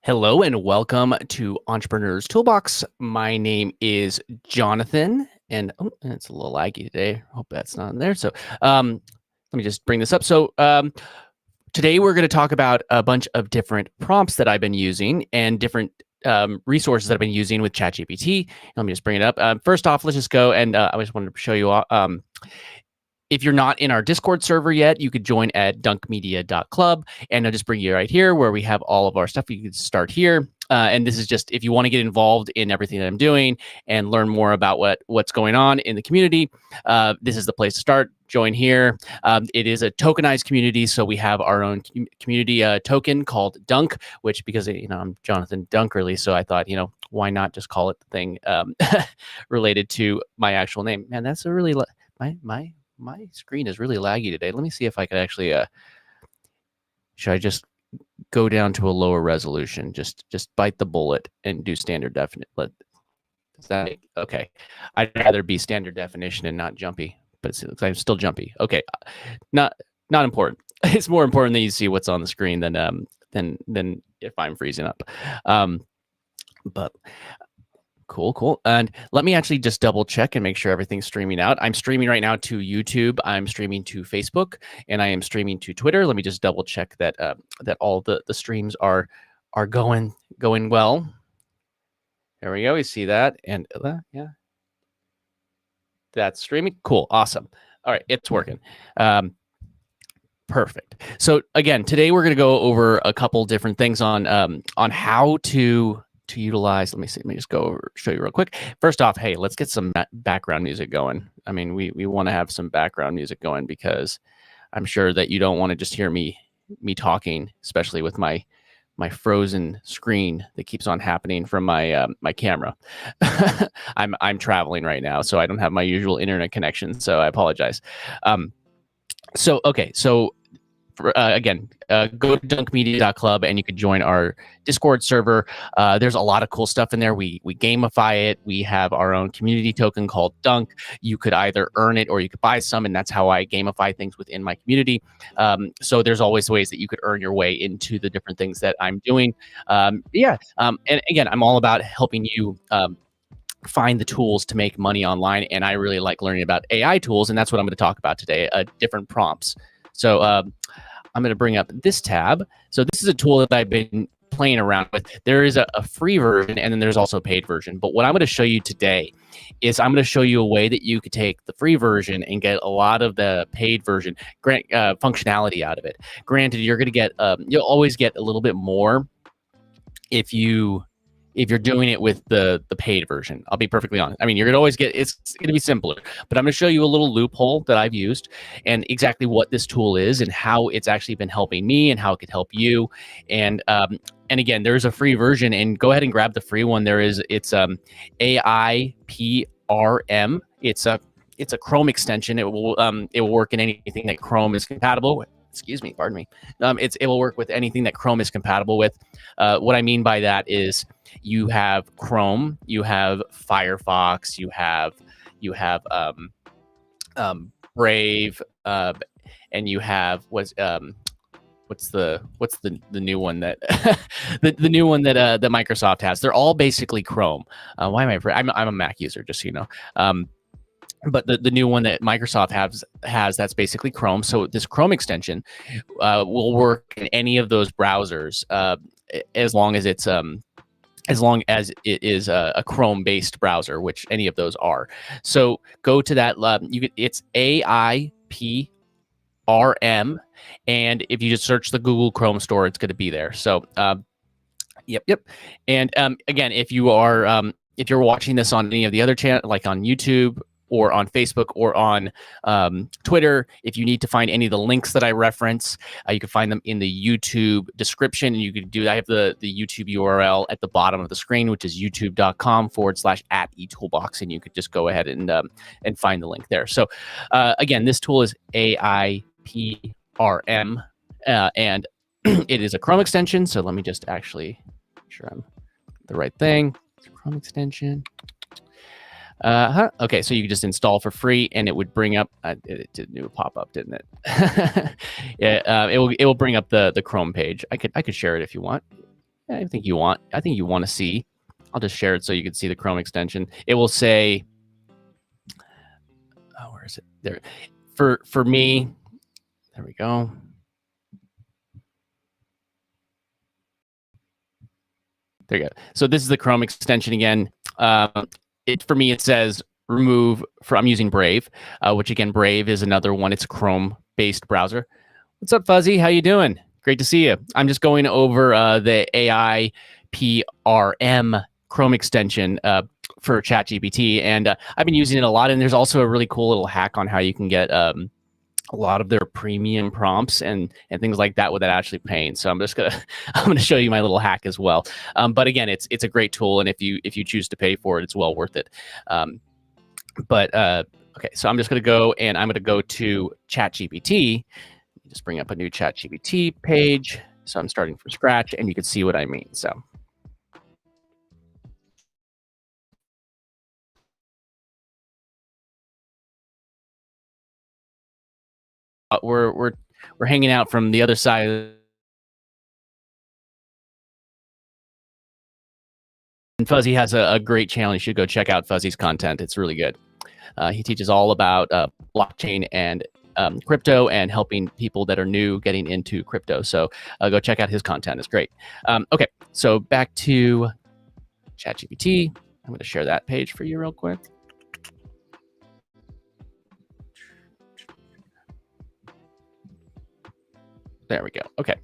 Hello and welcome to Entrepreneur's Toolbox. My name is Jonathan, and it's a little laggy today. Hope that's not in there. So let me just bring this up. So today we're going to talk about a bunch of different prompts that I've been using and different resources that I've been using with ChatGPT. Let me just bring it up. First off, let's just go and I just wanted to show you if you're not in our Discord server yet, you could join at dunkmedia.club, and I'll just bring you right here where we have all of our stuff. You can start here. And this is just if you want to get involved in everything that I'm doing and learn more about what's going on in the community, this is the place to start. Join here. It is a tokenized community, so we have our own community token called Dunk, which because I'm Jonathan Dunkerley, so I thought why not just call it the thing related to my actual name. Man, that's a really my screen is really laggy today. Let me see if I can actually, should I just go down to a lower resolution? Just bite the bullet and do standard definition. Does that make, okay. I'd rather be standard definition and not jumpy, but I'm still jumpy. Okay, not important. It's more important that you see what's on the screen than if I'm freezing up. But Cool. And let me actually just double check and make sure everything's streaming out. I'm streaming right now to YouTube. I'm streaming to Facebook, and I am streaming to Twitter. Let me just double check that that all the streams are going well. There we go. We see that, and yeah, that's streaming. Cool. Awesome. All right, it's working. Perfect. So again, today we're going to go over a couple different things on how to utilize. Let me see. Let me just go over, show you real quick. First off, hey, let's get some background music going. I mean, we want to have some background music going because I'm sure that you don't want to just hear me talking, especially with my frozen screen that keeps on happening from my my camera. I'm traveling right now, so I don't have my usual internet connection. So I apologize. Okay, so. Again, go to dunkmedia.club and you can join our Discord server. There's a lot of cool stuff in there. We gamify it. We have our own community token called Dunk. You could either earn it or you could buy some, and that's how I gamify things within my community. So there's always ways that you could earn your way into the different things that I'm doing. And again, I'm all about helping you find the tools to make money online, and I really like learning about AI tools, and that's what I'm going to talk about today, different prompts. So I'm going to bring up this tab. So this is a tool that I've been playing around with. There is a free version, and then there's also a paid version. But what I'm going to show you today is I'm going to show you a way that you could take the free version and get a lot of the paid version functionality out of it. Granted, you're going to get you'll always get a little bit more if you're doing it with the paid version. I'll be perfectly honest. I mean, you're going to always get, it's going to be simpler, but I'm going to show you a little loophole that I've used and exactly what this tool is and how it's actually been helping me and how it could help you. And again, there's a free version, and go ahead and grab the free one. It's AIPRM. It's a Chrome extension. It will work in anything that Chrome is compatible with. Excuse me, pardon me. It will work with anything that Chrome is compatible with. What I mean by that is you have Chrome, you have Firefox, you have Brave, and you have what's the new one that the new one that Microsoft has. They're all basically Chrome. Why am I'm a Mac user, just so you know. But the new one that Microsoft has that's basically Chrome. So this Chrome extension will work in any of those browsers as long as it is a Chrome-based browser, which any of those are. So go to that. It's AIPRM, and if you just search the Google Chrome store, it's going to be there. So yep. And again, if you're watching this on any of the other channels, like on YouTube, or on Facebook, or on Twitter. If you need to find any of the links that I reference, you can find them in the YouTube description. And you can I have the YouTube URL at the bottom of the screen, which is youtube.com/@eToolbox. And you could just go ahead and find the link there. So again, this tool is AIPRM, and it is a Chrome extension. So let me just actually make sure I'm the right thing. It's a Chrome extension. Okay, so you can just install for free, and it would bring up. It did do a pop up, didn't it? Yeah, it will bring up the Chrome page. I could share it if you want. I think you want to see. I'll just share it so you can see the Chrome extension. It will say, oh, where is it? There. For me, there we go. There you go. So this is the Chrome extension again. For me, it says remove. I'm using Brave, which again, Brave is another one. It's a Chrome-based browser. What's up, Fuzzy? How you doing? Great to see you. I'm just going over the AIPRM Chrome extension for ChatGPT, and I've been using it a lot. And there's also a really cool little hack on how you can get a lot of their premium prompts and things like that without actually paying. So I'm gonna show you my little hack as well. But again, it's a great tool, and if you choose to pay for it, it's well worth it. Okay, so I'm just gonna go and I'm gonna go to ChatGPT. Just bring up a new ChatGPT page. So I'm starting from scratch, and you can see what I mean. So. We're hanging out from the other side. And Fuzzy has a great channel. You should go check out Fuzzy's content. It's really good. He teaches all about blockchain and crypto and helping people that are new getting into crypto. So go check out his content. It's great. Okay, so back to ChatGPT. I'm going to share that page for you real quick. There we go. Okay.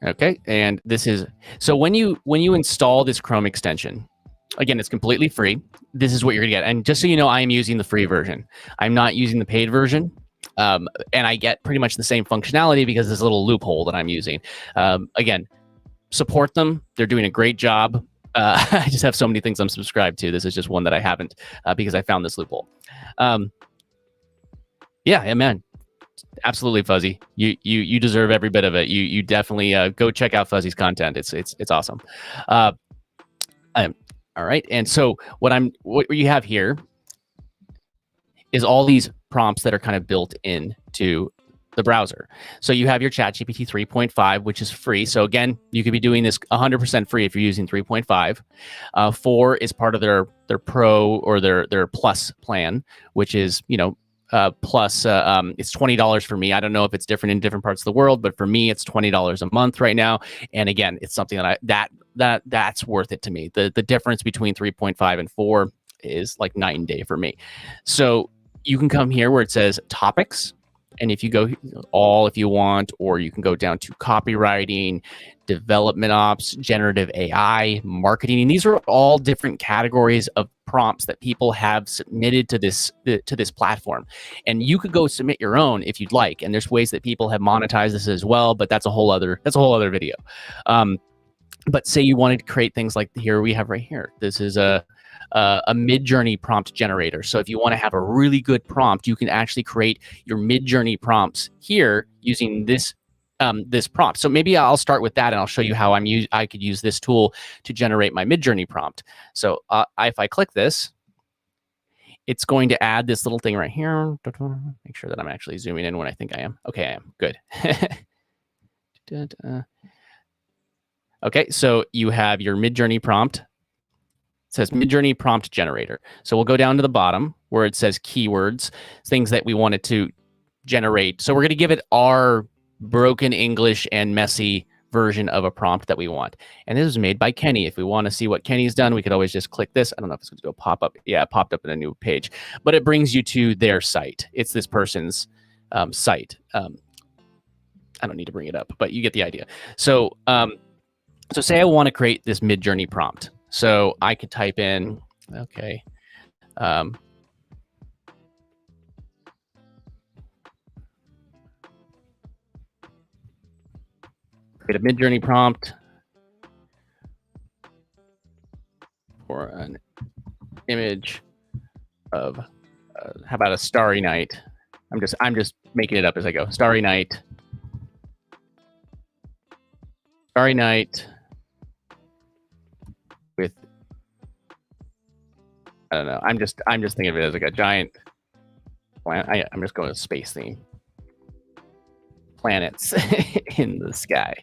Okay, and this is, so when you install this Chrome extension, again, it's completely free. This is what you're gonna get. And just so you know, I am using the free version. I'm not using the paid version. And I get pretty much the same functionality because there's a little loophole that I'm using. Again, support them. They're doing a great job. I just have so many things I'm subscribed to. This is just one that I haven't because I found this loophole. Yeah, man. Absolutely, Fuzzy. You deserve every bit of it. You definitely go check out Fuzzy's content. It's awesome. All right, and so what you have here is all these prompts that are kind of built into the browser. So you have your ChatGPT 3.5, which is free. So again, you could be doing this 100% free if you're using 3.5. 4 is part of their Pro or their Plus plan, which is plus it's $20 for me. I don't know if it's different in different parts of the world, but for me, it's $20 a month right now. And again, it's something that that's worth it to me. The difference between 3.5 and 4 is like night and day for me. So you can come here where it says topics. And if you go all if you want, or you can go down to copywriting, development ops, generative AI, marketing. And these are all different categories of prompts that people have submitted to this platform. And you could go submit your own if you'd like. And there's ways that people have monetized this as well, but that's a whole other video. But say you wanted to create things like here we have right here. This is a mid-journey prompt generator. So if you want to have a really good prompt, you can actually create your mid-journey prompts here using this this prompt. So maybe I'll start with that, and I'll show you how I could use this tool to generate my mid-journey prompt. So if I click this, it's going to add this little thing right here. Make sure that I'm actually zooming in when I think I am. Okay, I am. Good. Okay, so you have your mid-journey prompt. It says mid-journey prompt generator. So we'll go down to the bottom where it says keywords, things that we wanted to generate. So we're going to give it our broken English and messy version of a prompt that we want. And this was made by Kenny. If we want to see what Kenny's done, we could always just click this. I don't know if it's going to go pop up. Yeah, it popped up in a new page, but it brings you to their site. It's this person's site. I don't need to bring it up, but you get the idea. So, so say I want to create this mid-journey prompt. So I could type in, okay, create a mid-journey prompt for an image of, how about a starry night? I'm just making it up as I go. Starry night. Starry night with, I don't know. I'm just thinking of it as like a giant I'm just going to space theme. Planets in the sky.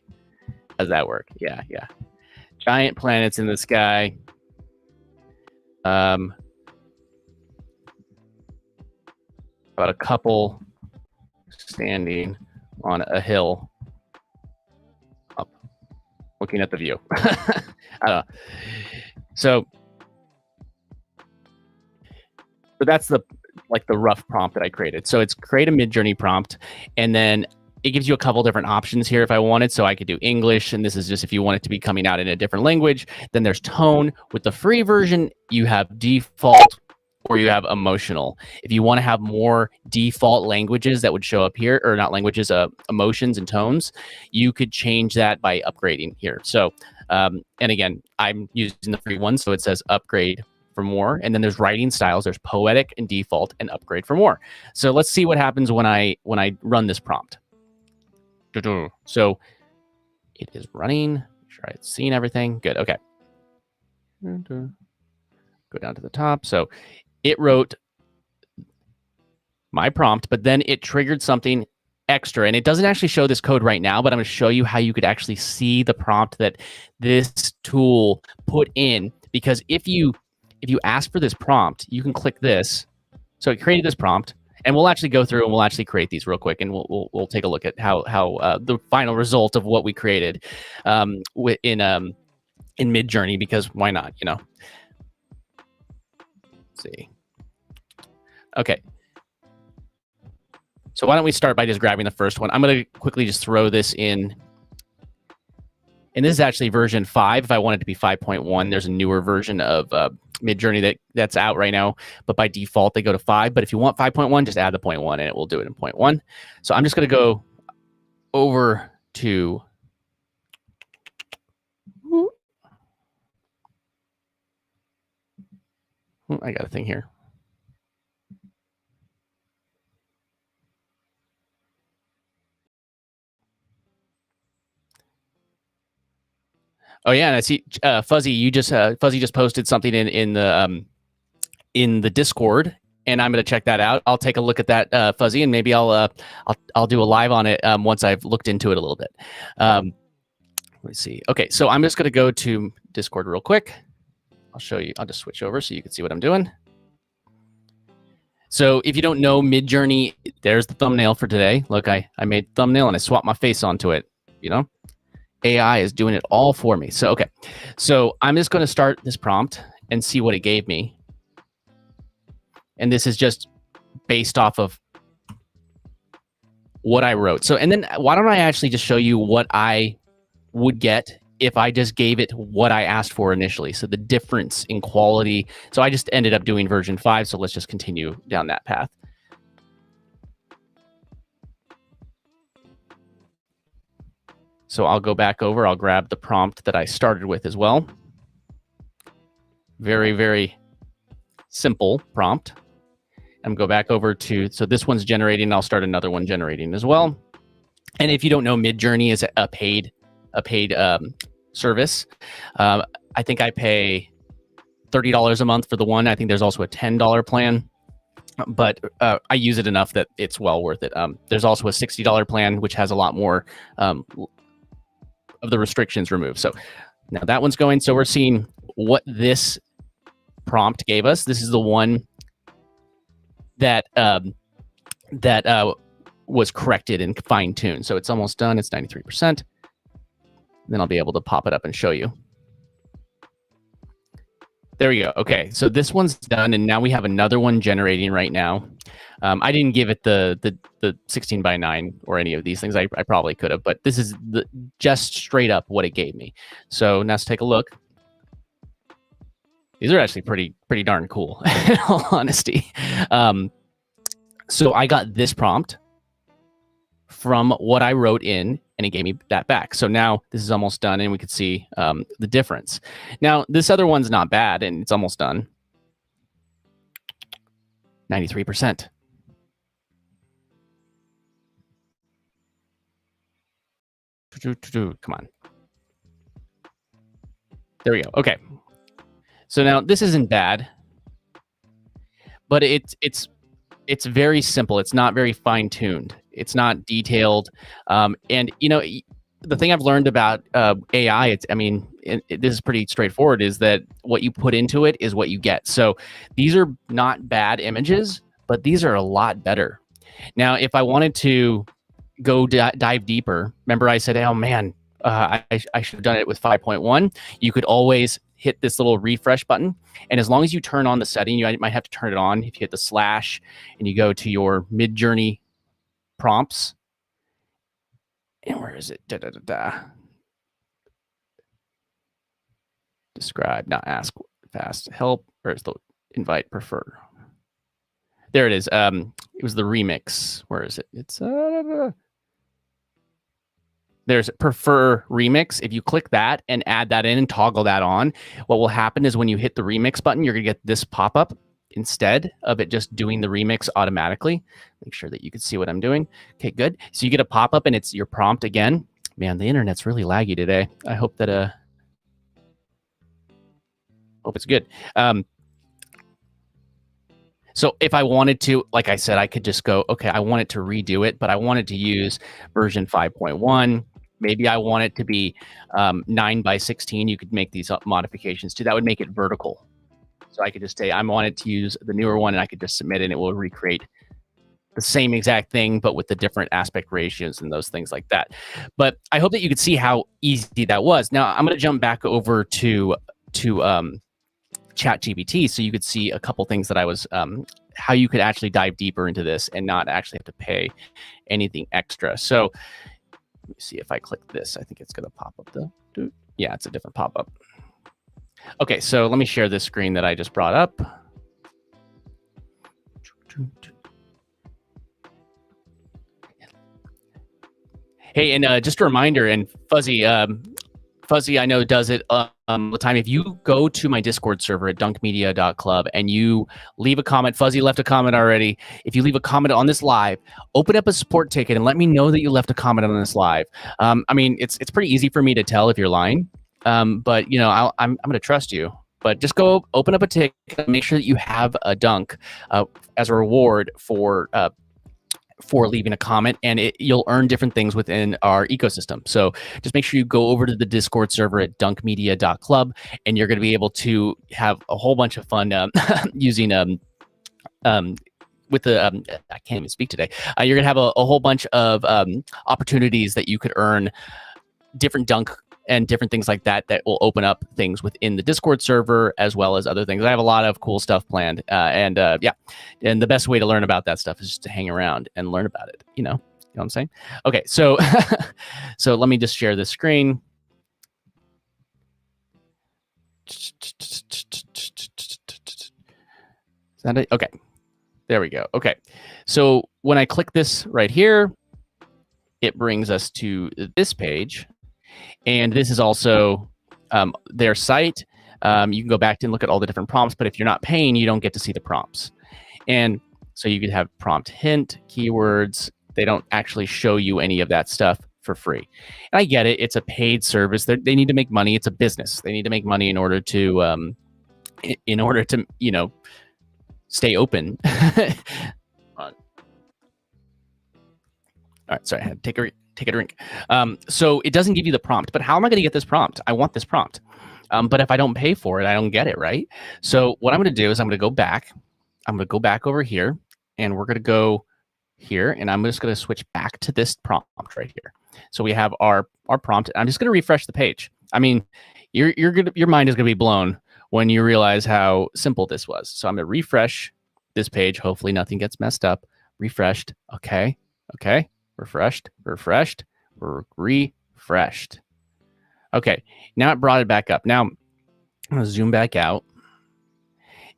Does that work? Yeah, yeah. Giant planets in the sky. About a couple standing on a hill up, looking at the view. I don't know. So that's the rough prompt that I created. So it's create a Midjourney prompt, and then it gives you a couple different options here if I wanted. So I could do English, and this is just if you want it to be coming out in a different language. Then there's tone. With the free version, you have default or you have emotional. If you want to have more default languages that would show up here, or not languages, emotions and tones, you could change that by upgrading here. So, and again, I'm using the free one, so it says upgrade for more. And then there's writing styles. There's poetic and default and upgrade for more. So let's see what happens when I run this prompt. So it is running. Make sure it's seeing everything. Good. Okay. Go down to the top. So it wrote my prompt, but then it triggered something extra. And it doesn't actually show this code right now, but I'm going to show you how you could actually see the prompt that this tool put in. Because if you ask for this prompt, you can click this. So it created this prompt. And we'll actually go through and we'll actually create these real quick, and we'll take a look at how the final result of what we created in Midjourney, because why not, you know? Let's see. Okay. So why don't we start by just grabbing the first one? I'm going to quickly just throw this in. And this is actually version 5. If I want it to be 5.1, there's a newer version of Midjourney that's out right now. But by default, they go to 5. But if you want 5.1, just add the 0.1, and it will do it in 0.1. So I'm just going to go over to... I got a thing here. Oh yeah, and I see Fuzzy. Fuzzy just posted something in the Discord, and I'm going to check that out. I'll take a look at that, Fuzzy, and maybe I'll do a live on it once I've looked into it a little bit. Let me see. Okay, so I'm just going to go to Discord real quick. I'll show you. I'll just switch over so you can see what I'm doing. So if you don't know Midjourney, there's the thumbnail for today. Look, I made thumbnail and I swapped my face onto it. You know. AI is doing it all for me. So, okay. So I'm just going to start this prompt and see what it gave me. And this is just based off of what I wrote. So, and then why don't I actually just show you what I would get if I just gave it what I asked for initially. So the difference in quality. So I just ended up doing version 5. So let's just continue down that path. So I'll go back over. I'll grab the prompt that I started with as well. Very, very simple prompt. And go back over to, so this one's generating. I'll start another one generating as well. And if you don't know, Midjourney is a paid service. I think I pay $30 a month for the one. I think there's also a $10 plan. But I use it enough that it's well worth it. There's also a $60 plan, which has a lot more of the restrictions removed. So now that one's going. So we're seeing what this prompt gave us. This is the one that was corrected and fine-tuned. So it's almost done. It's 93%. Then I'll be able to pop it up and show you. There we go. Okay, so this one's done, and now we have another one generating right now. I didn't give it the 16 by 9 or any of these things. I probably could have, but this is just straight up what it gave me. So now let's take a look. These are actually pretty darn cool, in all honesty. So I got this prompt from what I wrote in, and it gave me that back. So now this is almost done, and we could see the difference. Now, this other one's not bad, and it's almost done. 93%. Come on. There we go. Okay. So now this isn't bad, but it's it's very simple. It's not very fine-tuned. It's not detailed. And you know, the thing I've learned about AI, this is pretty straightforward, is that what you put into it is what you get. So these are not bad images, but these are a lot better. Now, if I wanted to go dive deeper, remember I said, oh man, I should have done it with 5.1. You could always hit this little refresh button. And as long as you turn on the setting, you might have to turn it on. If you hit the slash and you go to your Midjourney prompts, and where is it? Describe, not ask, fast, help, or is the invite, prefer? There it is. It was the remix. Where is it? It's there's prefer remix. If you click that and add that in and toggle that on, what will happen is when you hit the remix button, you're gonna get this pop-up instead of it just doing the remix automatically. Make sure that you can see what I'm doing. Okay, good. So you get a pop-up and it's your prompt again. Man, the internet's really laggy today. I hope that hope it's good. So if I wanted to, like I said, I could just go, okay, I want it to redo it, but I wanted to use version 5.1. Maybe I want it to be 9:16. You could make these modifications too. That would make it vertical. So I could just say, I want it to use the newer one, and I could just submit it, and it will recreate the same exact thing, but with the different aspect ratios and those things like that. But I hope that you could see how easy that was. Now I'm going to jump back over to ChatGPT so you could see a couple things that I was, how you could actually dive deeper into this and not actually have to pay anything extra. So let me see if I click this. I think it's going to pop up the, yeah, it's a different pop-up. Okay, so let me share this screen that I just brought up. Hey, and just a reminder, and Fuzzy, I know does it all the time. If you go to my Discord server at dunkmedia.club and you leave a comment, Fuzzy left a comment already. If you leave a comment on this live, open up a support ticket and let me know that you left a comment on this live. I mean, it's pretty easy for me to tell if you're lying, but you know, I'm going to trust you. But just go open up a ticket, make sure that you have a dunk as a reward for leaving a comment, and you'll earn different things within our ecosystem. So just make sure you go over to the Discord server at dunkmedia.club, and you're going to be able to have a whole bunch of fun using with the I can't even speak today. You're going to have a whole bunch of opportunities that you could earn different dunk and different things like that that will open up things within the Discord server as well as other things. I have a lot of cool stuff planned, and the best way to learn about that stuff is just to hang around and learn about it. You know what I'm saying? Okay, so so let me just share this screen. Is that it? Okay, there we go. Okay, so when I click this right here, it brings us to this page. And this is also their site. You can go back and look at all the different prompts, but if you're not paying, you don't get to see the prompts. And so you could have prompt hint, keywords. They don't actually show you any of that stuff for free. And I get it. It's a paid service. They need to make money. It's a business. They need to make money in order to you know, stay open. All right, sorry, I had to take a drink. So it doesn't give you the prompt, but how am I going to get this prompt? I want this prompt. But if I don't pay for it, I don't get it, right? So what I'm going to do is I'm going to go back. I'm going to go back over here, and we're going to go here, and I'm just going to switch back to this prompt right here. So we have our prompt. I'm just going to refresh the page. I mean, your mind is going to be blown when you realize how simple this was. So I'm going to refresh this page. Hopefully nothing gets messed up. Refreshed. Okay. Okay. Refreshed. Refreshed. Refreshed. Okay. Now it brought it back up. Now I'm going to zoom back out.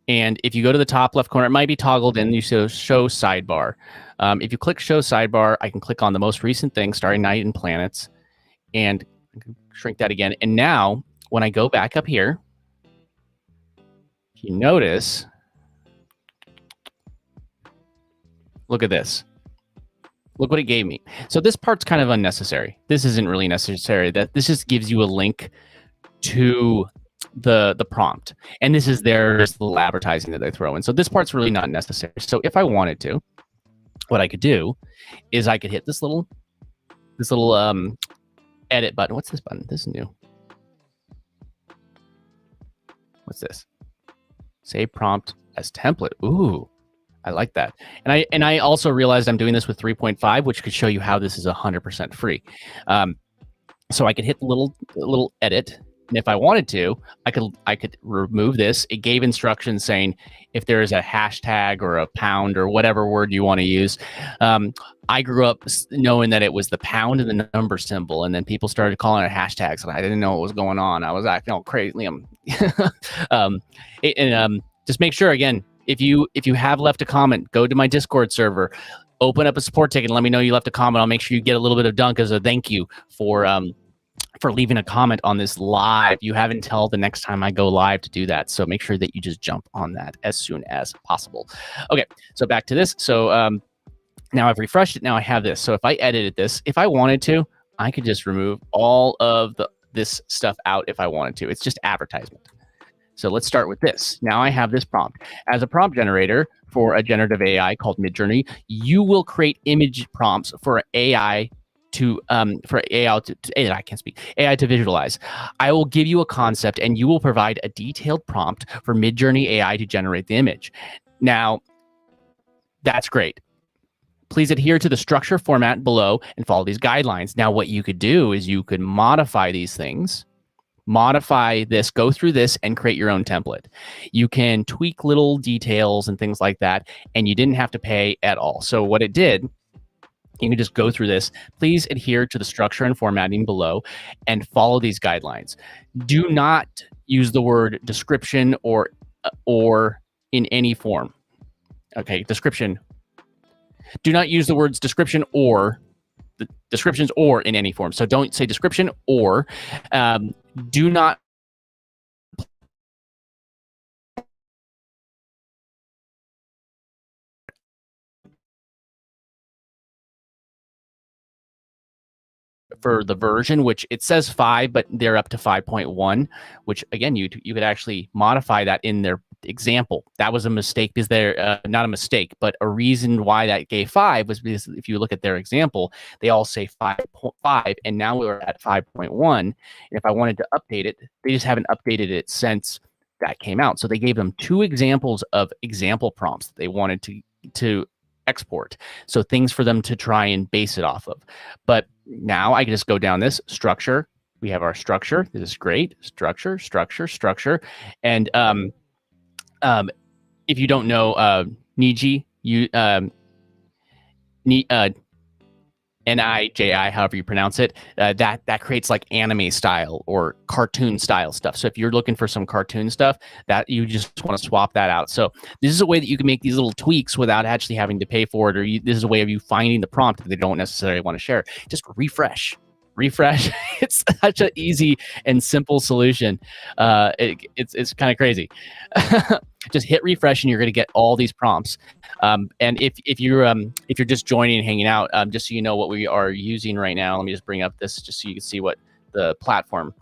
And if you go to the top left corner, it might be toggled in. You show sidebar. If you click show sidebar, I can click on the most recent thing, starry night and planets, and shrink that again. And now when I go back up here, you notice, look at this. Look what it gave me. So this part's kind of unnecessary. This isn't really necessary. This just gives you a link to the prompt, and this is their little advertising that they throw in. So this part's really not necessary. So if I wanted to, what I could do is I could hit this little edit button. What's this button? This is new. What's this? Save prompt as template. Ooh, I like that. And I also realized I'm doing this with 3.5, which could show you how this is 100% free. So I could hit the little edit, and if I wanted to, I could remove this. It gave instructions saying if there is a hashtag or a pound or whatever word you want to use. I grew up knowing that it was the pound and the number symbol, and then people started calling it hashtags, and I didn't know what was going on. I was acting all crazy. Just make sure, again, if you have left a comment, go to my Discord server, open up a support ticket, and let me know you left a comment. I'll make sure you get a little bit of dunk as a thank you for leaving a comment on this live. You have until the next time I go live to do that. So make sure that you just jump on that as soon as possible. Okay, so back to this. So now I've refreshed it. Now I have this. So if I edited this, if I wanted to, I could just remove all of this stuff out if I wanted to. It's just advertisement. So let's start with this. Now I have this prompt. As a prompt generator for a generative AI called Midjourney, you will create image prompts for AI to visualize. I will give you a concept and you will provide a detailed prompt for Midjourney AI to generate the image. Now, that's great. Please adhere to the structure format below and follow these guidelines. Now, what you could do is you could modify these things, modify this, go through this, and create your own template. You can tweak little details and things like that, and you didn't have to pay at all. So what it did, you can just go through this. Please adhere to the structure and formatting below and follow these guidelines. Do not use the word description or in any form. Okay, description. Do not use the words description or the descriptions or in any form. So don't say description or. Do not for the version, which it says 5, but they're up to 5.1, which again, you could actually modify that in their example. That was a mistake because they're not a mistake, but a reason why that gave 5 was because if you look at their example, they all say 5.5, and now we're at 5.1. And if I wanted to update it, they just haven't updated it since that came out. So they gave them 2 examples of example prompts that they wanted to export. So things for them to try and base it off of. But now I can just go down this structure. We have our structure. This is great. Structure, structure, structure. And if you don't know Niji, Niji, however you pronounce it, that creates like anime style or cartoon style stuff. So if you're looking for some cartoon stuff, that you just want to swap that out. So this is a way that you can make these little tweaks without actually having to pay for it, or this is a way of you finding the prompt that they don't necessarily want to share. Just refresh. It's such an easy and simple solution. It's kind of crazy. Just hit refresh and you're going to get all these prompts. And if you're just joining and hanging out, just so you know what we are using right now, let me just bring up this just so you can see what the platform.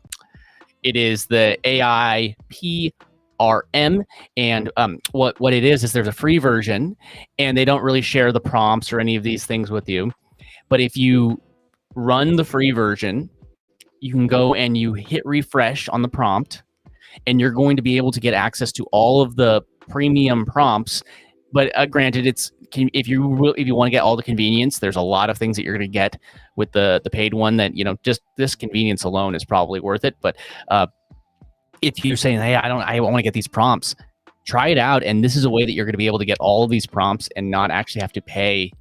It is the AIPRM, and what it is there's a free version, and they don't really share the prompts or any of these things with you. But if you run the free version, you can go and you hit refresh on the prompt, and you're going to be able to get access to all of the premium prompts. But granted, if you want to get all the convenience, there's a lot of things that you're going to get with the paid one that, just this convenience alone is probably worth it. But if you're saying, hey, I want to get these prompts, try it out. And this is a way that you're going to be able to get all of these prompts and not actually have to pay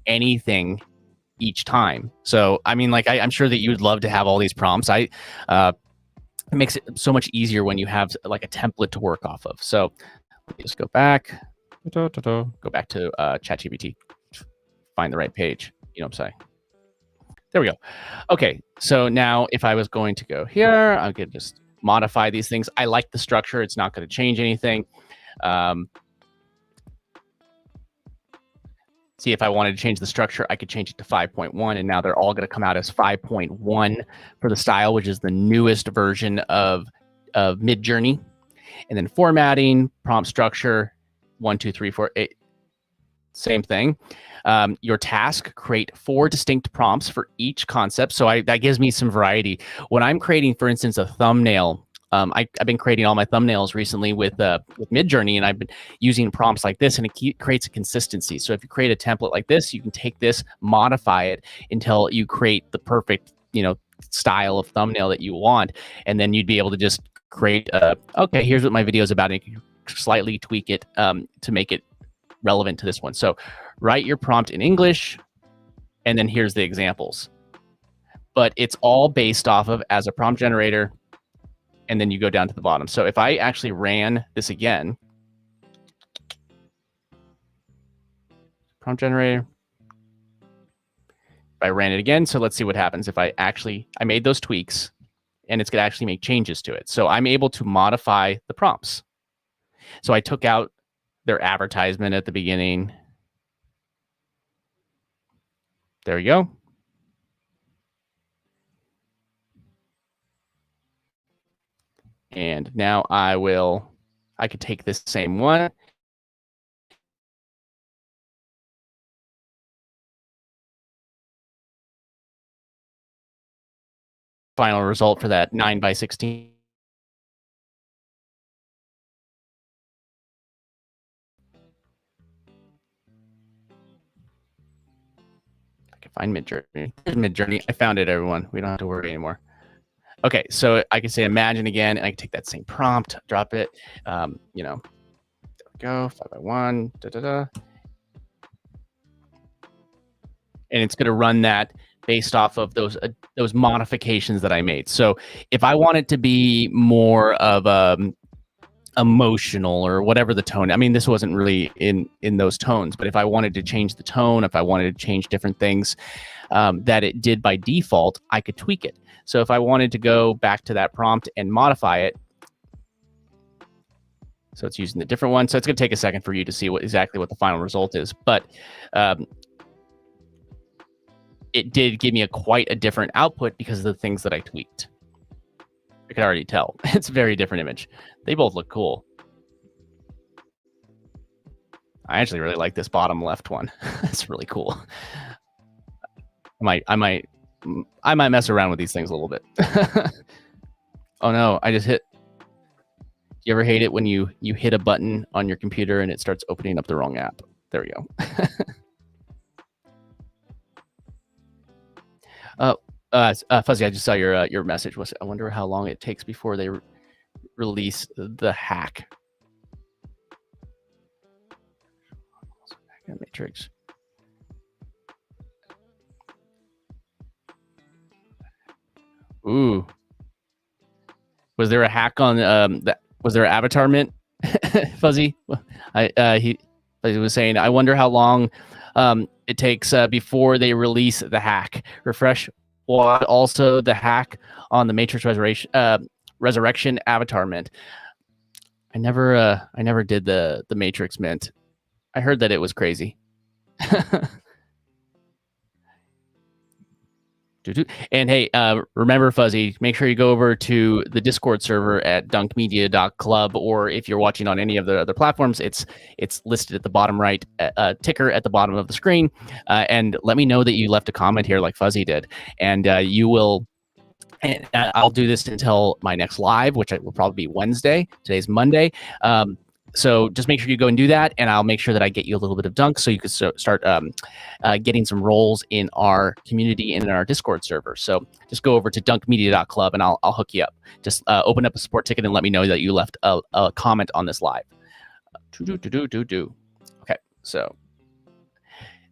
anything each time. So, I mean, like, I'm sure that you would love to have all these prompts. It makes it so much easier when you have like a template to work off of. So let me just go back, go back to ChatGPT, find the right page. You know what I'm saying? There we go. Okay, so now if I was going to go here, I could just modify these things. I like the structure. It's not going to change anything. See, if I wanted to change the structure, I could change it to 5.1, and now they're all going to come out as 5.1 for the style, which is the newest version of Midjourney, and then formatting, prompt structure, 1, 2, 3, 4, 8. Same thing. Your task, create 4 distinct prompts for each concept. So that gives me some variety. When I'm creating, for instance, a thumbnail, I've been creating all my thumbnails recently with Midjourney, and I've been using prompts like this, and it creates a consistency. So if you create a template like this, you can take this, modify it until you create the perfect, style of thumbnail that you want, and then you'd be able to just create, okay, here's what my video is about, and you can slightly tweak it to make it relevant to this one. So write your prompt in English, and then here's the examples. But it's all based off of as a prompt generator, and then you go down to the bottom. So if I actually ran this again, prompt generator, if I ran it again, so let's see what happens if I made those tweaks, and it's going to actually make changes to it. So I'm able to modify the prompts. So I took out their advertisement at the beginning. There we go. And now I could take this same one. Final result for that 9:16. I can find Midjourney. Here's Midjourney. I found it, everyone. We don't have to worry anymore. Okay, so I can say imagine again, and I can take that same prompt, drop it, there we go, 5x1, and it's going to run that based off of those modifications that I made. So if I want it to be more of emotional or whatever the tone, I mean, this wasn't really in those tones, but if I wanted to change the tone, if I wanted to change different things that it did by default, I could tweak it. So if I wanted to go back to that prompt and modify it, so it's using the different one. So it's going to take a second for you to see exactly what the final result is. But it did give me quite a different output because of the things that I tweaked. I can already tell. It's a very different image. They both look cool. I actually really like this bottom left one. It's really cool. I might mess around with these things a little bit. Oh no, I just hit. You ever hate it when you hit a button on your computer and it starts opening up the wrong app? There we go. Fuzzy, I just saw your message. I wonder how long it takes before they release the hack. Matrix. Ooh. Was there a hack on that? Was there an avatar mint? Fuzzy? He was saying, I wonder how long it takes before they release the hack. Refresh what also the hack on the Matrix Resurrection avatar mint. I never did the Matrix mint. I heard that it was crazy. And hey, remember, Fuzzy, make sure you go over to the Discord server at dunkmedia.club, or if you're watching on any of the other platforms, it's listed at the bottom right, ticker at the bottom of the screen, and let me know that you left a comment here like Fuzzy did, and you will. And I'll do this until my next live, which will probably be Wednesday. Today's Monday. So just make sure you go and do that, and I'll make sure that I get you a little bit of dunk so you can start getting some roles in our community and in our Discord server. So just go over to dunkmedia.club and I'll hook you up. Just open up a support ticket and let me know that you left a comment on this live. Okay, so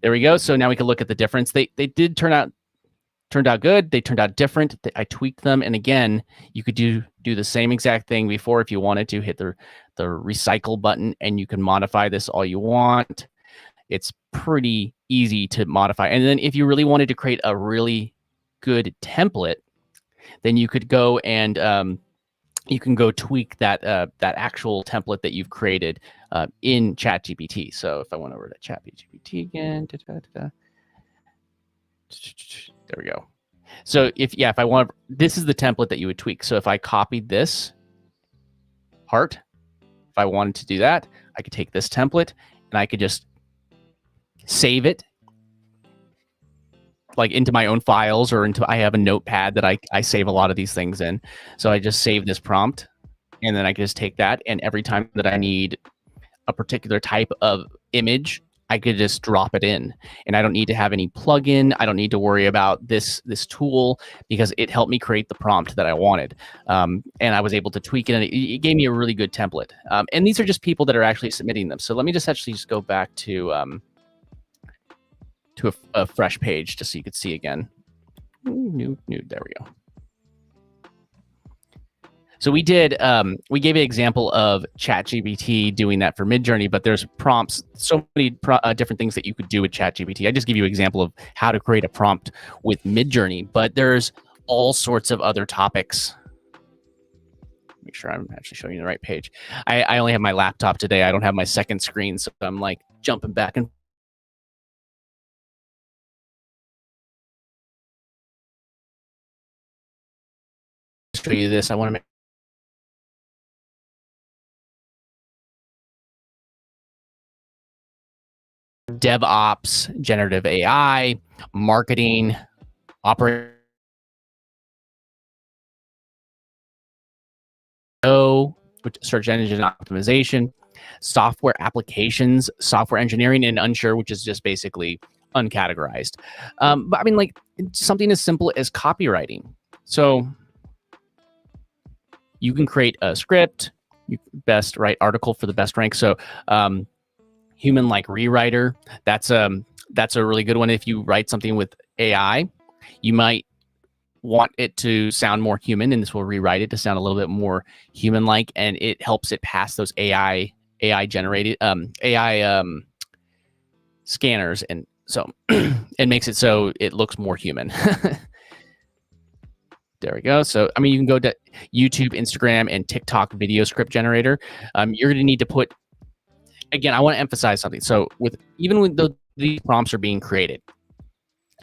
there we go. So now we can look at the difference. They did turned out good. They turned out different. I tweaked them, and again, you could do the same exact thing before if you wanted to. Hit the recycle button, and you can modify this all you want. It's pretty easy to modify. And then if you really wanted to create a really good template, then you could go and you can go tweak that that actual template that you've created in ChatGPT. So if I went over to ChatGPT again, there we go. So if I want, this is the template that you would tweak. So if I copied this part. If I wanted to do that, I could take this template and I could just save it like into my own files or into, I have a notepad that I save a lot of these things in. So I just save this prompt and then I can just take that, and every time that I need a particular type of image, I could just drop it in, and I don't need to have any plugin. I don't need to worry about this tool because it helped me create the prompt that I wanted. And I was able to tweak it, and it gave me a really good template. And these are just people that are actually submitting them. So let me just actually just go back to a fresh page just so you could see again. New, there we go. So we did, we gave an example of ChatGPT doing that for Midjourney, but there's prompts, so many different things that you could do with ChatGPT. I just give you an example of how to create a prompt with Midjourney, but there's all sorts of other topics. Make sure I'm actually showing you the right page. I only have my laptop today. I don't have my second screen, so I'm like jumping back and show you this. I want to make DevOps, generative AI, marketing, operating, which search engine optimization, software applications, software engineering, and unsure, which is just basically uncategorized. But I mean, like something as simple as copywriting. So you can create a script, you best write article for the best rank. So human like rewriter, that's a really good one. If you write something with AI, you might want it to sound more human, and this will rewrite it to sound a little bit more human like, and it helps it pass those AI generated AI scanners, and so it makes it so it looks more human. There we go. So, I mean, you can go to YouTube, Instagram, and TikTok video script generator. You're going to need to put, again, I want to emphasize something. So even when these prompts are being created,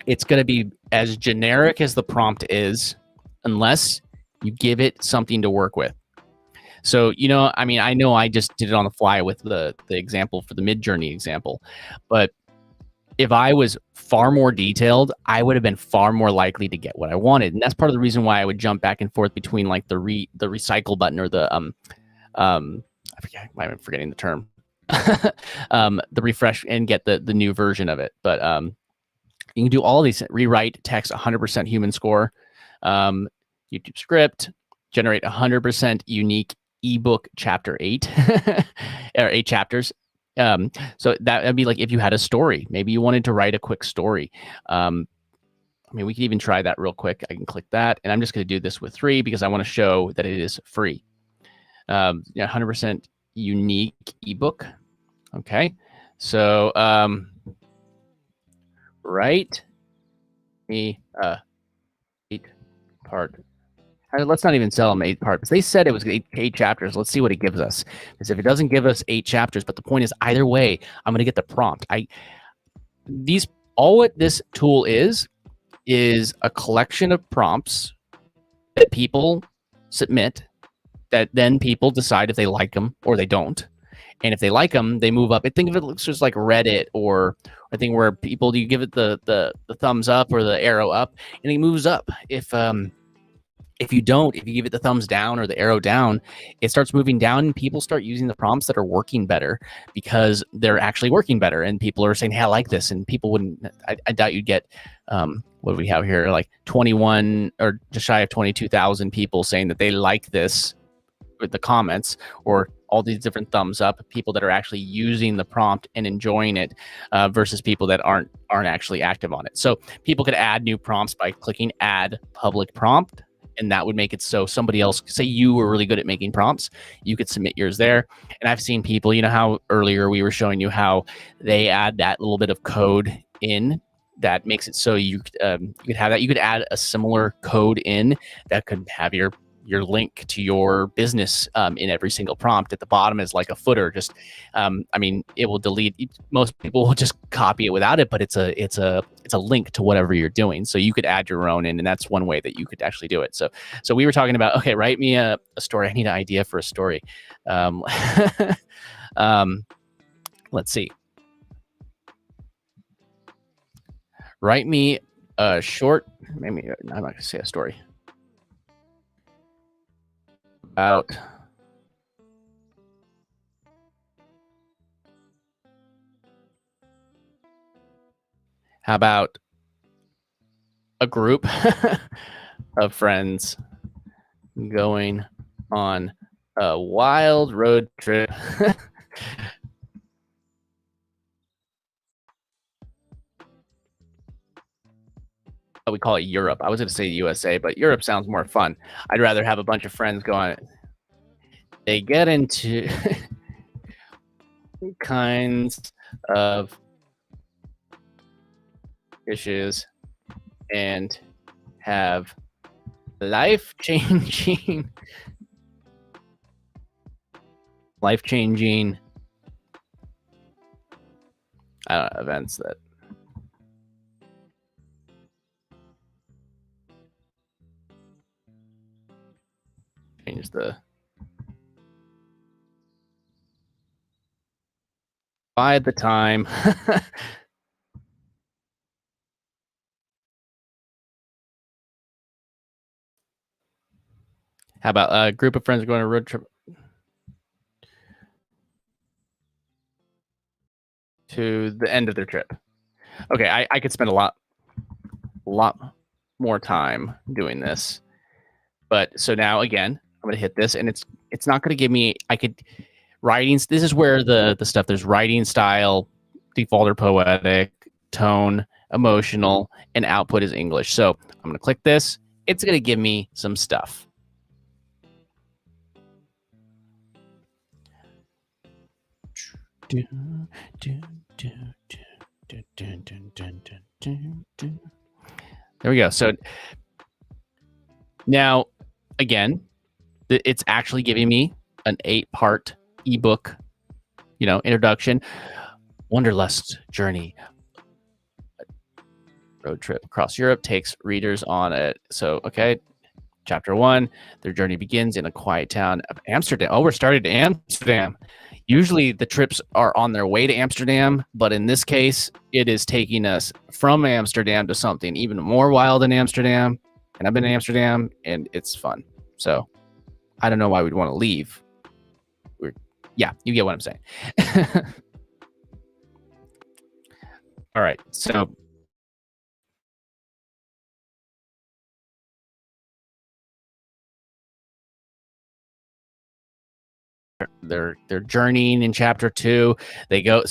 it's going to be as generic as the prompt is, unless you give it something to work with. So, you know, I mean, I know I just did it on the fly with the example for the Midjourney example, but if I was far more detailed, I would have been far more likely to get what I wanted. And that's part of the reason why I would jump back and forth between like the recycle button or the I forget, I'm forgetting the term. The refresh and get the new version of it. But you can do all of these: rewrite text 100% human score, YouTube script, generate 100% unique ebook chapter 8 or 8 chapters. So that'd be like if you had a story, maybe you wanted to write a quick story. I mean, we can even try that real quick. I can click that, and I'm just going to do this with 3 because I want to show that it is free. 100% unique ebook. Okay, so write a 8-part. Let's not even sell them 8 parts. They said it was 8 chapters. Let's see what it gives us. Because if it doesn't give us 8 chapters, but the point is, either way, I'm going to get the prompt. All what this tool is a collection of prompts that people submit, that then people decide if they like them or they don't. And if they like them, they move up. I think of it looks just like Reddit, or I think where people, you give it the thumbs up or the arrow up, and it moves up. If you don't, if you give it the thumbs down or the arrow down, it starts moving down, and people start using the prompts that are working better because they're actually working better. And people are saying, hey, I like this. And people wouldn't, I doubt you'd get, what do we have here? Like 21 or just shy of 22,000 people saying that they like this with the comments, or all these different thumbs up, people that are actually using the prompt and enjoying it, versus people that aren't actually active on it. So people could add new prompts by clicking add public prompt. And that would make it so somebody else, say you were really good at making prompts, you could submit yours there. And I've seen people, you know how earlier we were showing you how they add that little bit of code in that makes it so you could have that. You could add a similar code in that could have your your link to your business in every single prompt. At the bottom is like a footer. Just, I mean, it will delete. Most people will just copy it without it, but it's a link to whatever you're doing. So you could add your own in, and that's one way that you could actually do it. So we were talking about, okay, write me a story. I need an idea for a story. Let's see. Write me a short, maybe I'm not going to say a story, about how about a group of friends going on a wild road trip. We call it Europe. I was going to say USA, but Europe sounds more fun. I'd rather have a bunch of friends go on it. They get into kinds of issues and have life-changing events that change the by the time how about a group of friends going on a road trip to the end of their trip? Okay, I could spend a lot more time doing this. But so now again, I'm gonna hit this, and it's not gonna give me. I could writings. This is where the stuff. There's writing style, default or poetic, tone, emotional, and output is English. So I'm gonna click this. It's gonna give me some stuff. There we go. So now, again, it's actually giving me an 8-part ebook, introduction, Wanderlust journey, road trip across Europe takes readers on it. So, okay, chapter 1, their journey begins in a quiet town of Amsterdam. Oh, we're starting to Amsterdam. Usually the trips are on their way to Amsterdam, but in this case, it is taking us from Amsterdam to something even more wild than Amsterdam. And I've been in Amsterdam, and it's fun. So I don't know why we'd want to leave. Yeah, you get what I'm saying. All right, so they're journeying in chapter 2. They go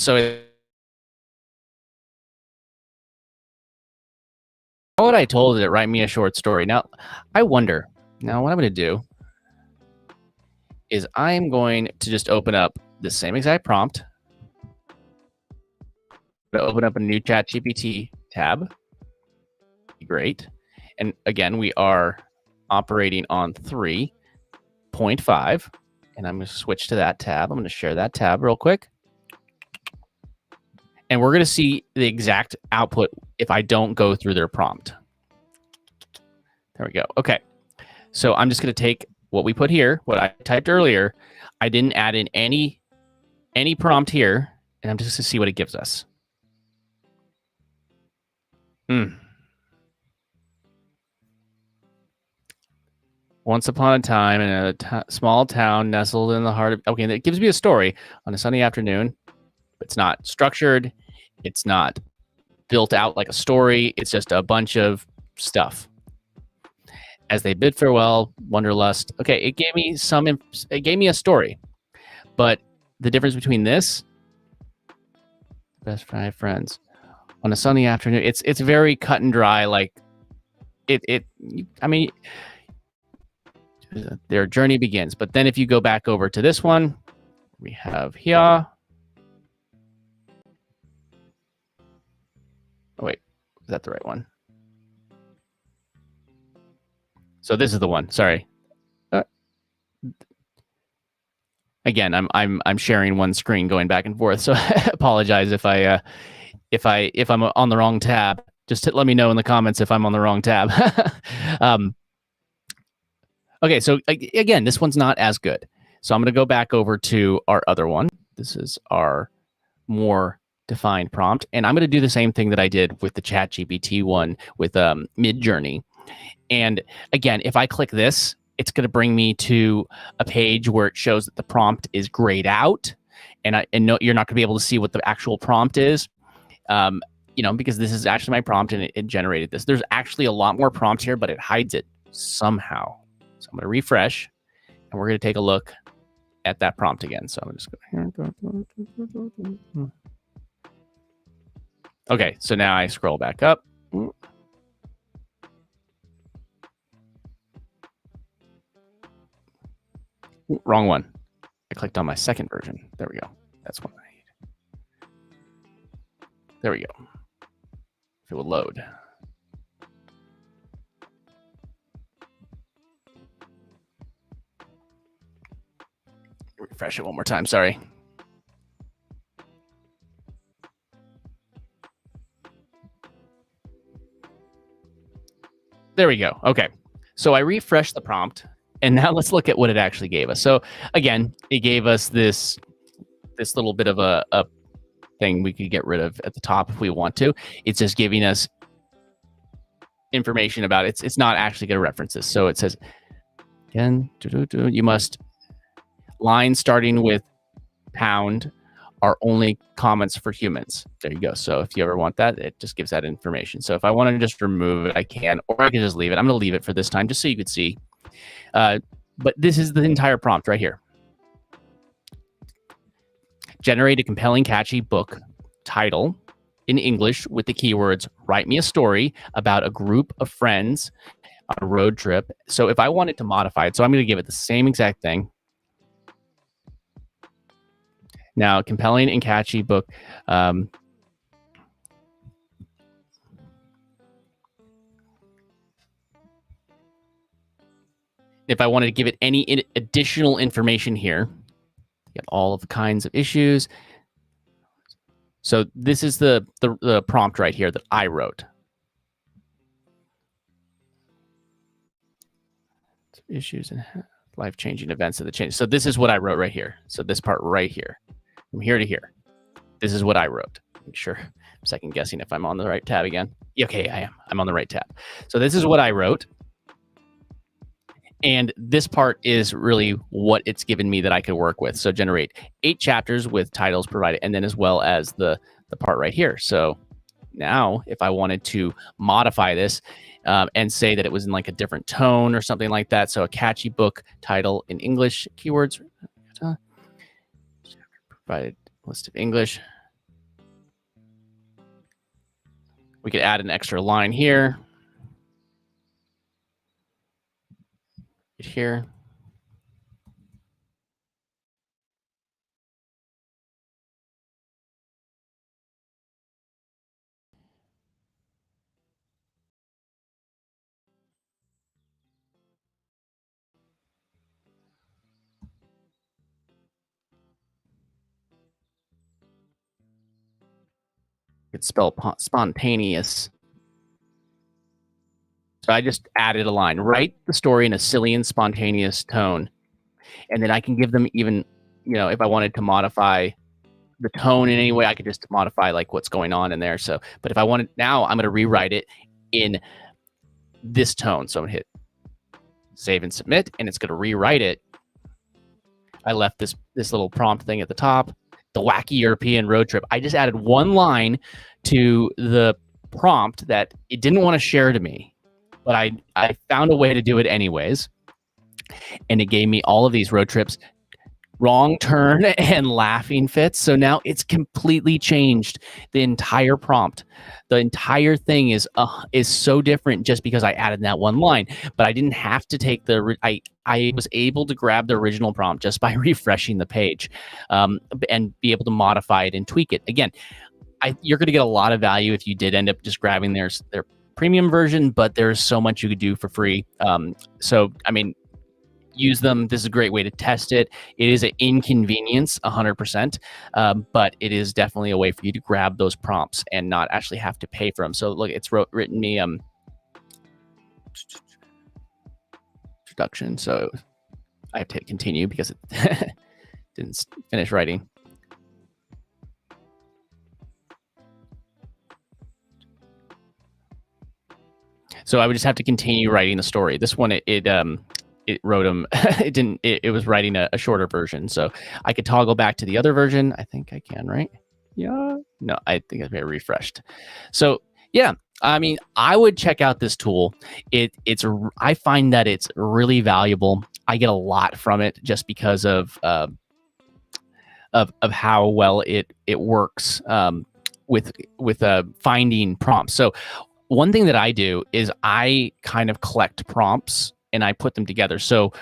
what I told it, write me a short story. Now I wonder. Now what I'm going to do is I'm going to just open up the same exact prompt. I'm going to open up a new ChatGPT tab. Great. And again, we are operating on 3.5. And I'm going to switch to that tab. I'm going to share that tab real quick. And we're going to see the exact output if I don't go through their prompt. There we go. Okay. So I'm just going to take what we put here, what I typed earlier. I didn't add in any prompt here, and I'm just going to see what it gives us. Once upon a time in a small town nestled in the heart of... Okay, that gives me a story on a sunny afternoon. It's not structured. It's not built out like a story. It's just a bunch of stuff. As they bid farewell, Wanderlust. Okay, it gave me it gave me a story. But the difference between this, best 5 friends, on a sunny afternoon, it's very cut and dry. Like I mean, their journey begins. But then if you go back over to this one, we have here. Oh, wait, is that the right one? So this is the one. Sorry. again, I'm sharing one screen going back and forth, so I apologize if I'm on the wrong tab. Just let me know in the comments if I'm on the wrong tab. Okay, so again, this one's not as good. So I'm going to go back over to our other one. This is our more defined prompt, and I'm going to do the same thing that I did with the ChatGPT one with Midjourney. And again, if I click this, it's going to bring me to a page where it shows that the prompt is grayed out, and no, you're not going to be able to see what the actual prompt is. You know, because this is actually my prompt and it generated this. There's actually a lot more prompts here, but it hides it somehow. So I'm going to refresh, and we're going to take a look at that prompt again. So I'm just going to. Okay, so now I scroll back up. Wrong one. I clicked on my second version. There we go. That's what I need. There we go. If it will load. Refresh it one more time. Sorry. There we go. Okay. So I refreshed the prompt, and now let's look at what it actually gave us. So again, it gave us this little bit of a thing we could get rid of at the top if we want to. It's just giving us information about it. It's not actually going to reference this. So it says, again, you must, lines starting with pound are only comments for humans. There you go. So if you ever want that, it just gives that information. So if I want to just remove it, I can, or I can just leave it. I'm going to leave it for this time just so you could see. But this is the entire prompt right here. Generate a compelling, catchy book title in English with the keywords, write me a story about a group of friends on a road trip. So if I wanted to modify it, so I'm going to give it the same exact thing. Now, compelling and catchy book. If I wanted to give it any additional information here, get all of the kinds of issues. So this is the prompt right here that I wrote. Issues and life-changing events of the change. So this is what I wrote right here. So this part right here, from here to here, this is what I wrote. Make sure I'm second guessing if I'm on the right tab again. Okay, I am. I'm on the right tab. So this is what I wrote. And this part is really what it's given me that I could work with. So generate 8 chapters with titles provided, and then as well as the part right here. So now if I wanted to modify this and say that it was in like a different tone or something like that. So a catchy book title in English, keywords, provided list of English. We could add an extra line here. Here. It's spelled spontaneous. So I just added a line, write the story in a silly and spontaneous tone. And then I can give them even, you know, if I wanted to modify the tone in any way, I could just modify like what's going on in there. So, but if I wanted, now I'm going to rewrite it in this tone. So I'm going to hit save and submit, and it's going to rewrite it. I left this little prompt thing at the top, the wacky European road trip. I just added one line to the prompt that it didn't want to share to me. But I found a way to do it anyways. And it gave me all of these road trips, wrong turn and laughing fits. So now it's completely changed the entire prompt. The entire thing is so different just because I added that one line. But I didn't have to take I was able to grab the original prompt just by refreshing the page and be able to modify it and tweak it. Again, you're going to get a lot of value if you did end up just grabbing their premium version, but there's so much you could do for free. So, I mean, use them. This is a great way to test it. It is an inconvenience, 100%, but it is definitely a way for you to grab those prompts and not actually have to pay for them. So look, it's written me introduction. So I have to hit continue because it didn't finish writing. So I would just have to continue writing the story. This one, it wrote them. It didn't. It was writing a shorter version. So I could toggle back to the other version. I think I can, right? Yeah. No, I think I've been refreshed. So yeah, I mean, I would check out this tool. I find that it's really valuable. I get a lot from it just because of how well it works with finding prompts. So one thing that I do is I kind of collect prompts and I put them together. So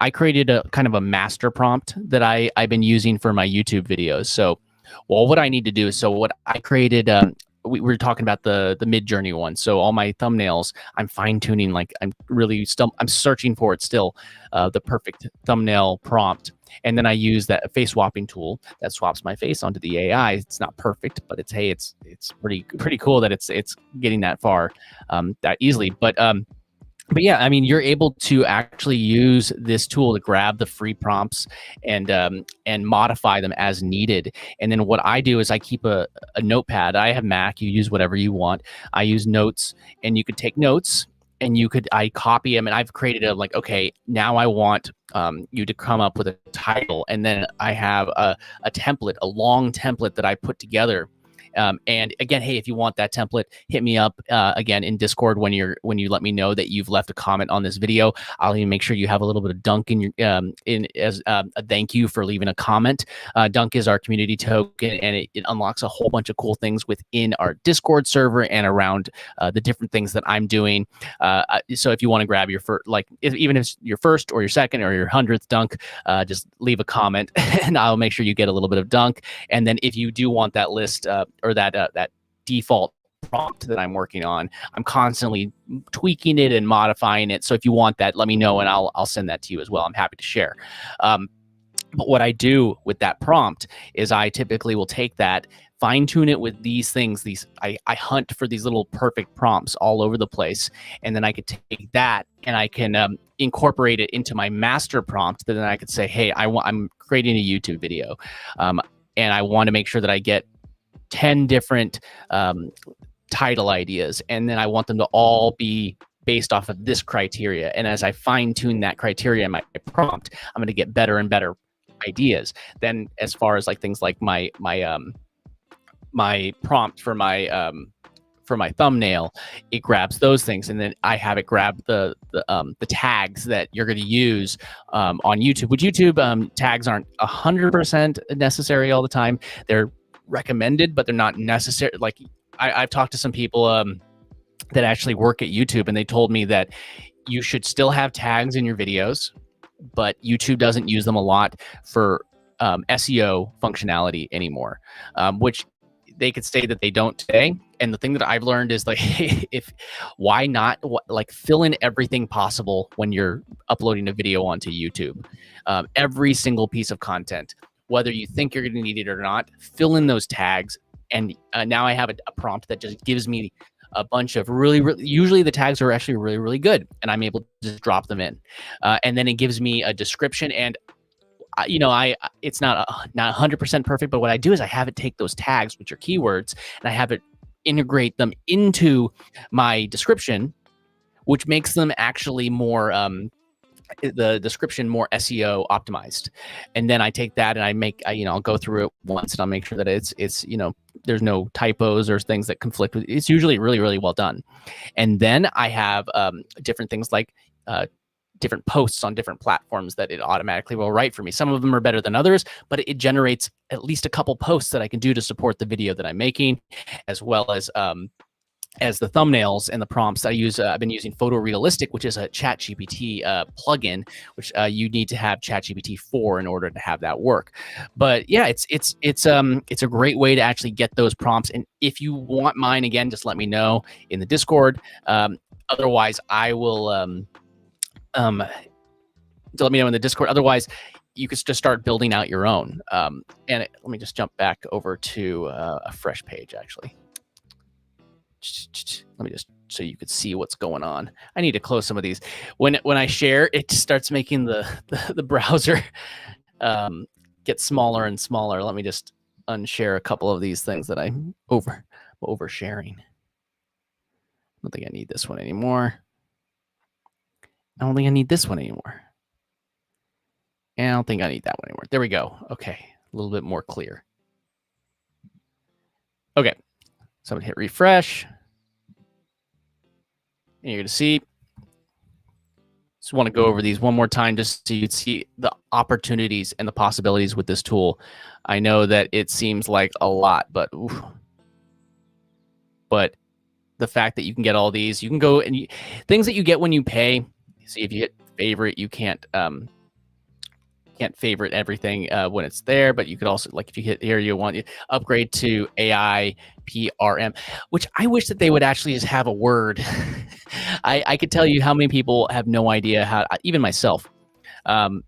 I created a kind of a master prompt that I've been using for my YouTube videos. So what I need to do is, so what I created, we were talking about the Mid-Journey one. So all my thumbnails, I'm fine tuning, like I'm searching for it still, the perfect thumbnail prompt. And then I use that face swapping tool that swaps my face onto the AI. It's not perfect, but it's pretty cool that it's getting that far that easily. But yeah, I mean, you're able to actually use this tool to grab the free prompts and modify them as needed. And then what I do is I keep a notepad. I have Mac. You use whatever you want. I use Notes, and you could take notes. And I copy them, and I've created okay, now I want you to come up with a title. And then I have a template, a long template that I put together. And again, hey, if you want that template, hit me up again in Discord when you let me know that you've left a comment on this video. I'll even make sure you have a little bit of Dunk in your as a thank you for leaving a comment. Dunk is our community token, and it unlocks a whole bunch of cool things within our Discord server and around the different things that I'm doing. So if you want to grab your first, even if it's your first or your second or your 100th Dunk, just leave a comment and I'll make sure you get a little bit of Dunk. And then if you do want that list or that default prompt that I'm working on, I'm constantly tweaking it and modifying it. So if you want that, let me know and I'll send that to you as well. I'm happy to share. But what I do with that prompt is I typically will take that, fine tune it with these things. I hunt for these little perfect prompts all over the place. And then I could take that and I can incorporate it into my master prompt. Then I could say, hey, I'm creating a YouTube video. And I want to make sure that I get 10 different title ideas. And then I want them to all be based off of this criteria. And as I fine tune that criteria in my prompt, I'm going to get better and better ideas. Then as far as things like my prompt for my thumbnail, it grabs those things, and then I have it grab the tags that you're going to use on YouTube. With YouTube, tags aren't 100% necessary all the time. They're recommended, but they're not necessary. I've talked to some people that actually work at YouTube, and they told me that you should still have tags in your videos, but YouTube doesn't use them a lot for SEO functionality anymore, which they could say that they don't today. And the thing that I've learned is why not fill in everything possible when you're uploading a video onto YouTube, every single piece of content, whether you think you're going to need it or not, fill in those tags. And now I have a prompt that just gives me a bunch of usually the tags are actually really, really good, and I'm able to just drop them in. And then it gives me a description, and it's not 100% perfect, but what I do is I have it take those tags, which are keywords, and I have it integrate them into my description, which makes them actually more the description more SEO optimized. And then I take that and I'll go through it once and I'll make sure that it's there's no typos or things that conflict with it. It's usually really, really well done. And then I have different things like different posts on different platforms that it automatically will write for me. Some of them are better than others, but it generates at least a couple posts that I can do to support the video that I'm making, as well as the thumbnails and the prompts I use. I've been using Photorealistic, which is a ChatGPT plugin, which you need to have ChatGPT 4 in order to have that work. But yeah, it's a great way to actually get those prompts. And if you want mine, again, just let me know in the Discord. Otherwise, I will to let me know in the Discord. Otherwise, you could just start building out your own. Let me just jump back over to a fresh page, actually. Let me just, so you could see what's going on. I need to close some of these. When I share, it starts making the browser get smaller and smaller. Let me just unshare a couple of these things that I'm oversharing. I don't think I need this one anymore. I don't think I need this one anymore. And I don't think I need that one anymore. There we go. Okay, a little bit more clear. Okay, so I'm gonna hit refresh. And you're gonna see, just want to go over these one more time just so you'd see the opportunities and the possibilities with this tool. I know that it seems like a lot, but the fact that you can get all these, you can go and things that you get when you pay. See, if you hit favorite, you can't favorite everything when it's there, but you could also, like if you hit here, you want to upgrade to AIPRM, which I wish that they would actually just have a word. I could tell you how many people have no idea how, even myself.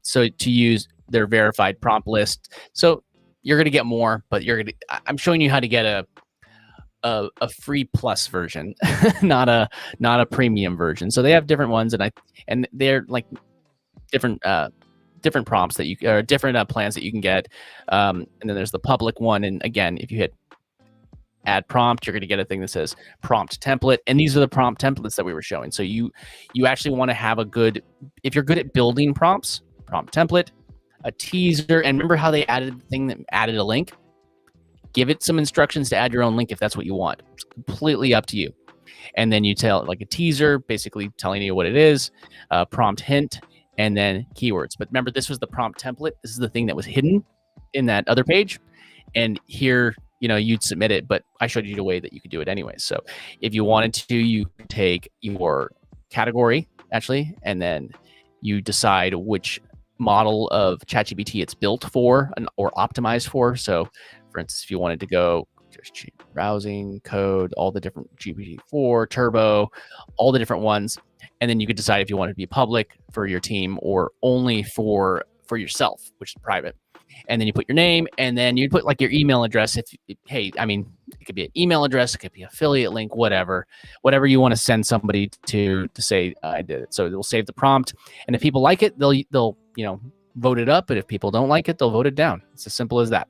So to use their verified prompt list. So you're going to get more, but I'm showing you how to get a free plus version, not a premium version. So they have different ones, and they're like different prompts that or different plans that you can get. And then there's the public one. And again, if you hit add prompt, you're going to get a thing that says prompt template. And these are the prompt templates that we were showing. So you actually want to have if you're good at building prompts, prompt template, a teaser. And remember how they added the thing that added a link? Give it some instructions to add your own link if that's what you want. It's completely up to you. And then you tell like a teaser, basically telling you what it is, prompt hint, and then keywords. But remember, this was the prompt template. This is the thing that was hidden in that other page. And here, you'd submit it, but I showed you the way that you could do it anyway. So if you wanted to, you could take your category, actually, and then you decide which model of ChatGPT it's built for or optimized for. So for instance, if you wanted to go just browsing, code, all the different GPT-4, Turbo, all the different ones. And then you could decide if you want it to be public for your team or only for yourself, which is private. And then you put your name, and then you put like your email address. It could be an email address, it could be an affiliate link, whatever you want to send somebody to say I did it. So it will save the prompt, and if people like it, they'll vote it up. But if people don't like it, they'll vote it down. It's as simple as that.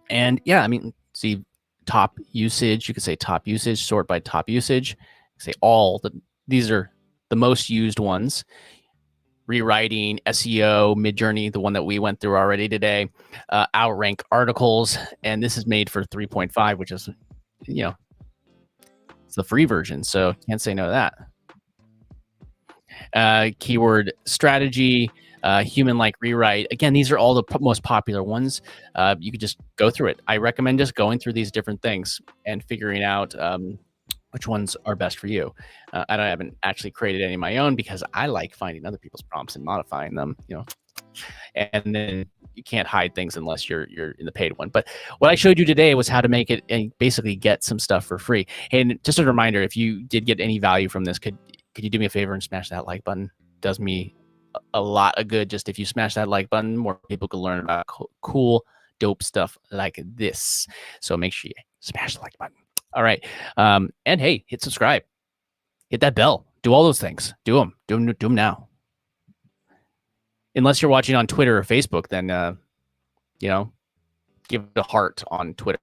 And yeah, see top usage. You could say top usage, sort by top usage. Say these are the most used ones. Rewriting, SEO, Midjourney, the one that we went through already today, outrank articles, and this is made for 3.5, which is, it's the free version, so can't say no to that. Keyword strategy, human-like rewrite. Again, these are all the most popular ones. You could just go through it. I recommend just going through these different things and figuring out which ones are best for you. I haven't actually created any of my own because I like finding other people's prompts and modifying them, and then you can't hide things unless you're in the paid one. But what I showed you today was how to make it and basically get some stuff for free. And just a reminder, if you did get any value from this, could you do me a favor and smash that like button? It does me a lot of good. Just if you smash that like button, more people can learn about cool, dope stuff like this. So make sure you smash the like button. All right. And hey, hit subscribe, hit that bell, do all those things. Do them now. Unless you're watching on Twitter or Facebook, then, give it a heart on Twitter.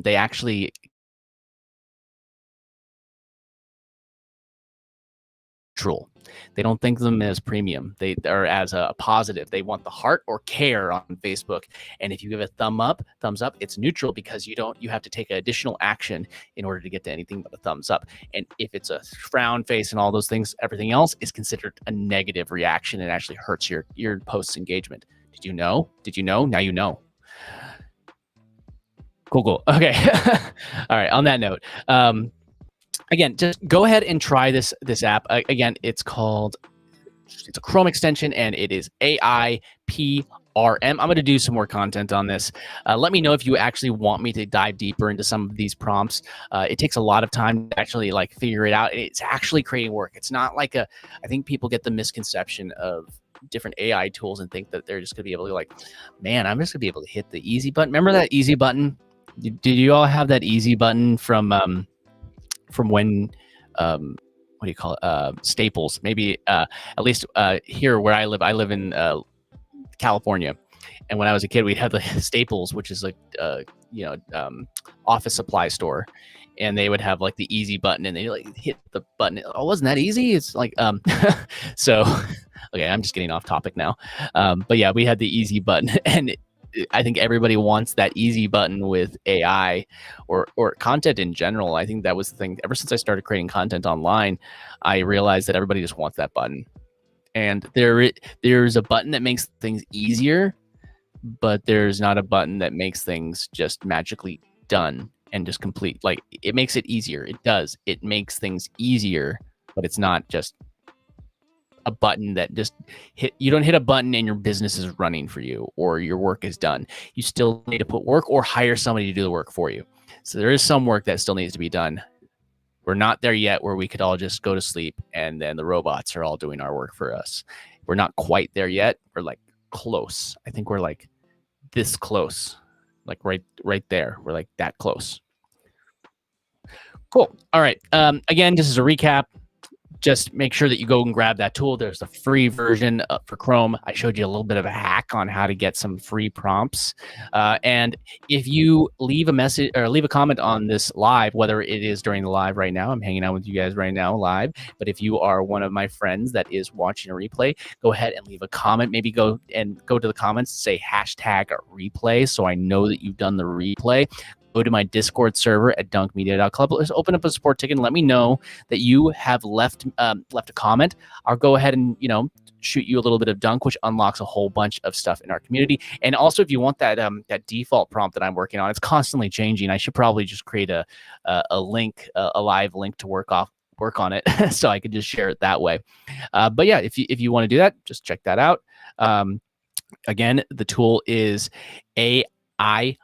They actually neutral. They don't think of them as premium. They are as a positive. They want the heart or care on Facebook. And if you give a thumbs up, it's neutral because you have to take additional action in order to get to anything but a thumbs up. And if it's a frown face and all those things, everything else is considered a negative reaction. It actually hurts your post's engagement. Did you know? Now you know. Cool. Okay. All right. On that note, again, just go ahead and try this app. Again, it's a Chrome extension, and it is AIPRM. I'm going to do some more content on this. Let me know if you actually want me to dive deeper into some of these prompts. It takes a lot of time to actually like figure it out. It's actually creating work. It's not like I think people get the misconception of different AI tools and think that they're just gonna be able to like, man, I'm just gonna be able to hit the easy button. Remember that easy button? Did you all have that easy button from when what do you call it? Staples? Maybe at least here where I live in California. And when I was a kid, we'd have the Staples, which is like, office supply store. And they would have like the easy button and they like hit the button. Oh, wasn't that easy? It's like, so, okay, I'm just getting off topic now. But yeah, we had the easy button and I think everybody wants that easy button with AI or content in general. I think that was the thing. Ever since I started creating content online, I realized that everybody just wants that button. And there's a button that makes things easier, but there's not a button that makes things just magically done and just complete. Like, it makes it easier. It does. It makes things easier, but it's not just a button that just you don't hit a button and your business is running for you or your work is done. You still need to put work or hire somebody to do the work for you. So there is some work that still needs to be done. We're not there yet where we could all just go to sleep and then the robots are all doing our work for us. We're not quite there yet. We're like close. I think we're like this close, like right there. We're like that close. Cool. All right. Again, just as a recap, just make sure that you go and grab that tool. There's the free version for Chrome. I showed you a little bit of a hack on how to get some free prompts. And if you leave a message or leave a comment on this live, whether it is during the live right now, I'm hanging out with you guys right now live, but if you are one of my friends that is watching a replay, go ahead and leave a comment. Maybe go to the comments, say #replay so I know that you've done the replay. Go to my Discord server at dunkmedia.club. Let's open up a support ticket and let me know that you have left a comment. I'll go ahead and shoot you a little bit of dunk, which unlocks a whole bunch of stuff in our community. And also, if you want that that default prompt that I'm working on, it's constantly changing. I should probably just create a link, a live link to work on it, so I could just share it that way. But yeah, if you want to do that, just check that out. Again, the tool is AIPRM,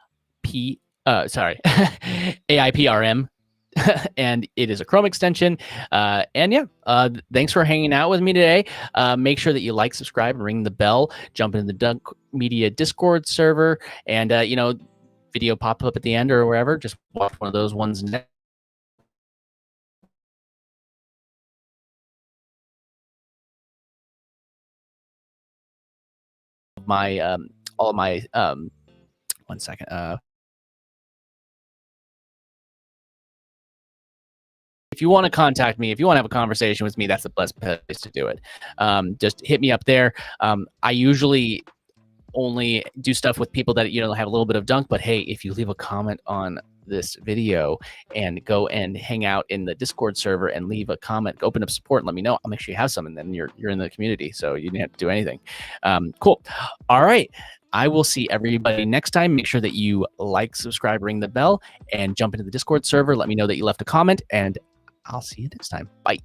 and it is a Chrome extension. And yeah, thanks for hanging out with me today. Make sure that you like, subscribe, and ring the bell. Jump into the Dunk Media Discord server, and video pop up at the end or wherever. Just watch one of those ones next. My all of my 1 second. If you want to contact me, if you want to have a conversation with me, that's the best place to do it. Just hit me up there. I usually only do stuff with people that have a little bit of dunk, but hey, if you leave a comment on this video and go and hang out in the Discord server and leave a comment, open up support and let me know, I'll make sure you have some, and then you're in the community, so you didn't have to do anything. Cool. All right. I will see everybody next time. Make sure that you like, subscribe, ring the bell, and jump into the Discord server. Let me know that you left a comment, and I'll see you next time. Bye.